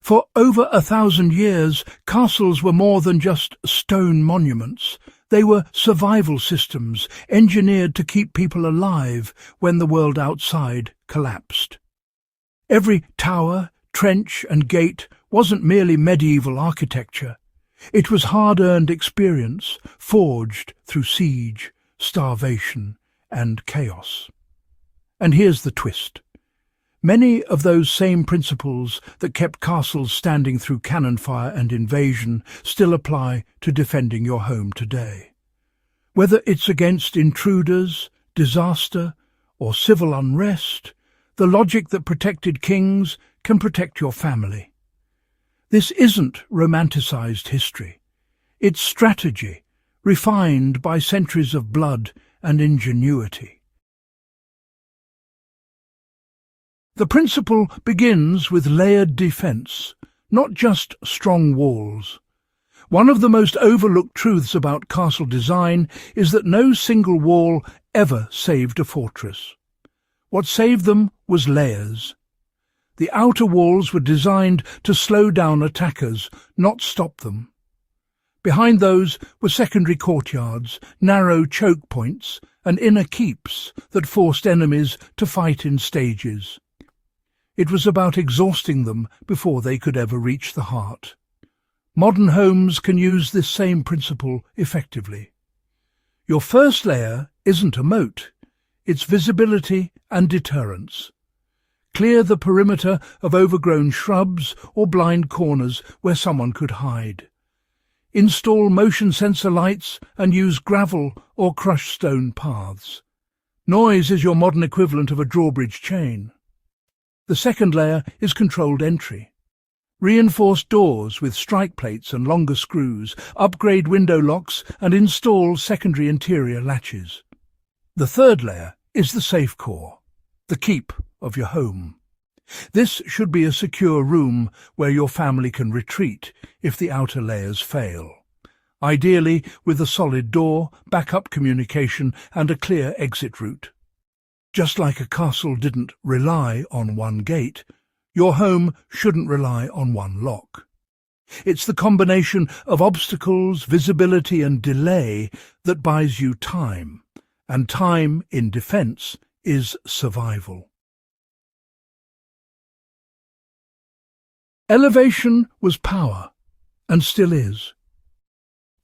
For over 1,000 years, castles were more than just stone monuments. They were survival systems, engineered to keep people alive when the world outside collapsed. Every tower, trench and gate wasn't merely medieval architecture. It was hard-earned experience, forged through siege, starvation and chaos. And here's the twist. Many of those same principles that kept castles standing through cannon fire and invasion still apply to defending your home today. Whether it's against intruders, disaster, or civil unrest, the logic that protected kings can protect your family. This isn't romanticized history. It's strategy, refined by centuries of blood and ingenuity. The principle begins with layered defense, not just strong walls. One of the most overlooked truths about castle design is that no single wall ever saved a fortress. What saved them was layers. The outer walls were designed to slow down attackers, not stop them. Behind those were secondary courtyards, narrow choke points, and inner keeps that forced enemies to fight in stages. It was about exhausting them before they could ever reach the heart. Modern homes can use this same principle effectively. Your first layer isn't a moat, it's visibility and deterrence. Clear the perimeter of overgrown shrubs or blind corners where someone could hide. Install motion sensor lights and use gravel or crushed stone paths. Noise is your modern equivalent of a drawbridge chain. The second layer is controlled entry. Reinforce doors with strike plates and longer screws, upgrade window locks and install secondary interior latches. The third layer is the safe core, the keep of your home. This should be a secure room where your family can retreat if the outer layers fail. Ideally with a solid door, backup communication and a clear exit route. Just like a castle didn't rely on one gate, your home shouldn't rely on one lock. It's the combination of obstacles, visibility and delay that buys you time, and time in defense is survival. Elevation was power, and still is.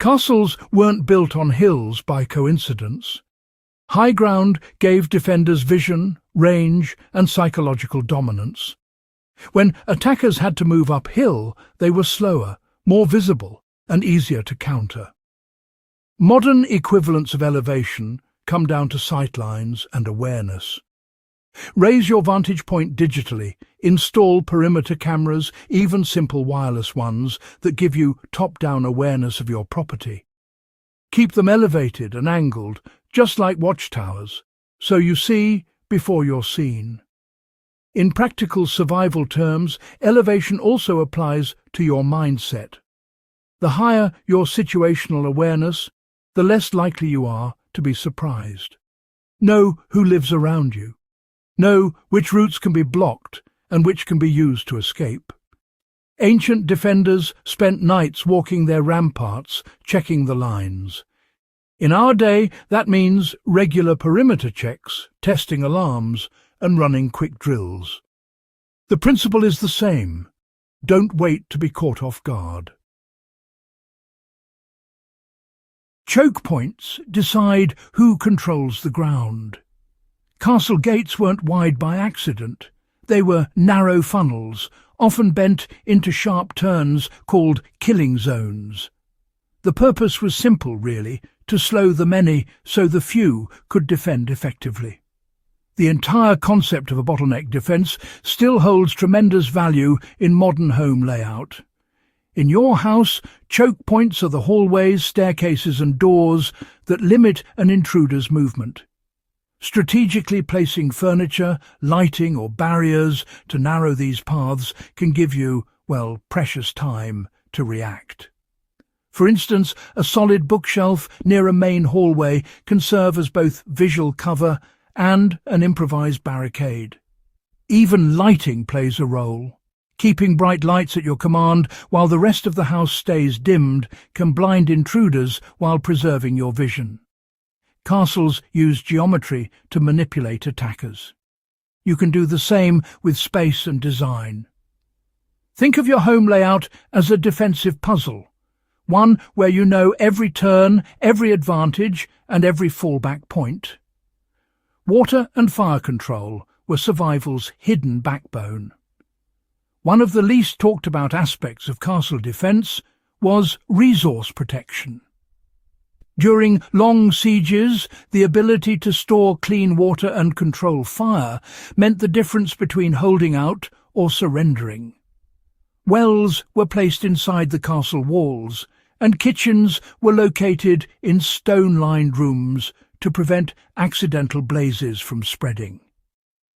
Castles weren't built on hills by coincidence. High ground gave defenders vision, range, and psychological dominance. When attackers had to move uphill, they were slower, more visible, and easier to counter. Modern equivalents of elevation come down to sightlines and awareness. Raise your vantage point digitally, install perimeter cameras, even simple wireless ones that give you top-down awareness of your property. Keep them elevated and angled, just like watchtowers, so you see before you're seen. In practical survival terms, elevation also applies to your mindset. The higher your situational awareness, the less likely you are to be surprised. Know who lives around you. Know which routes can be blocked and which can be used to escape. Ancient defenders spent nights walking their ramparts, checking the lines. In our day, that means regular perimeter checks, testing alarms, and running quick drills. The principle is the same. Don't wait to be caught off guard. Choke points decide who controls the ground. Castle gates weren't wide by accident. They were narrow funnels, often bent into sharp turns called killing zones. The purpose was simple, really, to slow the many so the few could defend effectively. The entire concept of a bottleneck defence still holds tremendous value in modern home layout. In your house, choke points are the hallways, staircases and doors that limit an intruder's movement. Strategically placing furniture, lighting or barriers to narrow these paths can give you, well, precious time to react. For instance, a solid bookshelf near a main hallway can serve as both visual cover and an improvised barricade. Even lighting plays a role. Keeping bright lights at your command while the rest of the house stays dimmed can blind intruders while preserving your vision. Castles use geometry to manipulate attackers. You can do the same with space and design. Think of your home layout as a defensive puzzle, one where you know every turn, every advantage, and every fallback point. Water and fire control were survival's hidden backbone. One of the least talked about aspects of castle defence was resource protection. During long sieges, the ability to store clean water and control fire meant the difference between holding out or surrendering. Wells were placed inside the castle walls, and kitchens were located in stone-lined rooms to prevent accidental blazes from spreading.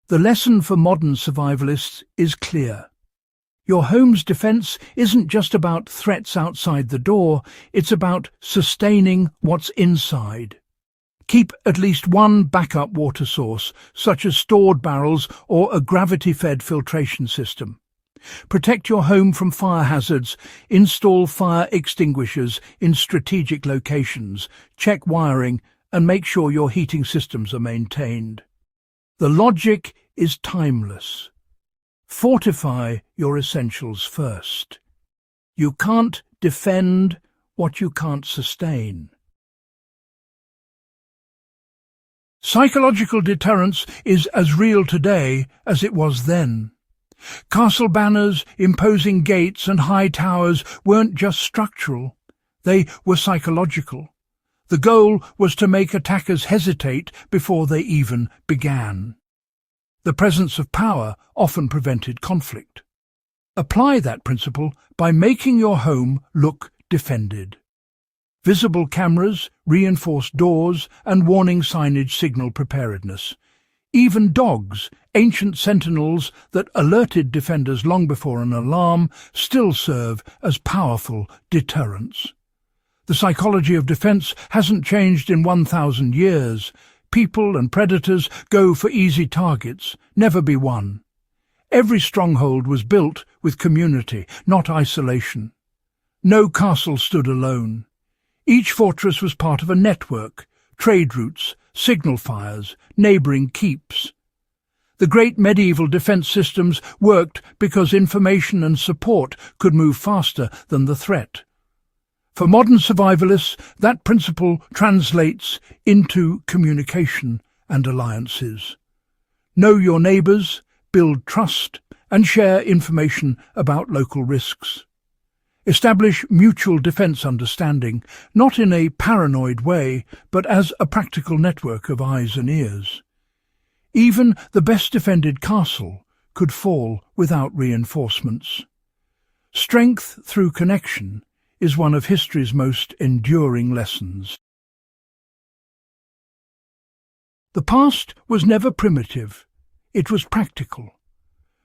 The lesson for modern survivalists is clear. Your home's defense isn't just about threats outside the door, it's about sustaining what's inside. Keep at least one backup water source, such as stored barrels or a gravity-fed filtration system. Protect your home from fire hazards, install fire extinguishers in strategic locations, check wiring, and make sure your heating systems are maintained. The logic is timeless. Fortify your essentials first. You can't defend what you can't sustain. Psychological deterrence is as real today as it was then. Castle banners, imposing gates and high towers weren't just structural, they were psychological. The goal was to make attackers hesitate before they even began. The presence of power often prevented conflict. Apply that principle by making your home look defended. Visible cameras, reinforced doors, and warning signage signal preparedness. Even dogs, ancient sentinels that alerted defenders long before an alarm, still serve as powerful deterrents. The psychology of defense hasn't changed in 1,000 years. People and predators go for easy targets, never be won. Every stronghold was built with community, not isolation. No castle stood alone. Each fortress was part of a network, trade routes, signal fires, neighbouring keeps. The great medieval defence systems worked because information and support could move faster than the threat. For modern survivalists, that principle translates into communication and alliances. Know your neighbours, build trust, and share information about local risks. Establish mutual defence understanding, not in a paranoid way, but as a practical network of eyes and ears. Even the best defended castle could fall without reinforcements. Strength through connection is one of history's most enduring lessons. The past was never primitive, it was practical.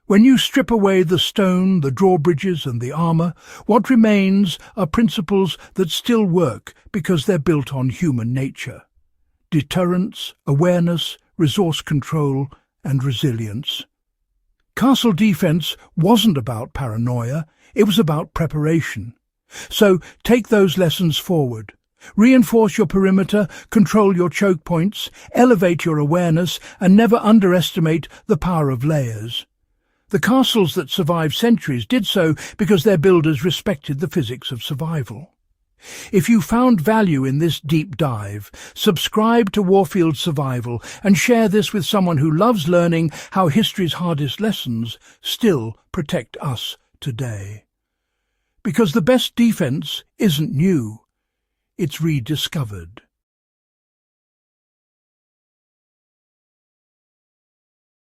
When you strip away the stone, the drawbridges and the armour, what remains are principles that still work because they're built on human nature. Deterrence, awareness, resource control and resilience. Castle defence wasn't about paranoia, it was about preparation. So take those lessons forward. Reinforce your perimeter, control your choke points, elevate your awareness, and never underestimate the power of layers. The castles that survived centuries did so because their builders respected the physics of survival. If you found value in this deep dive, subscribe to Warfield Survival and share this with someone who loves learning how history's hardest lessons still protect us today. Because the best defense isn't new, it's rediscovered.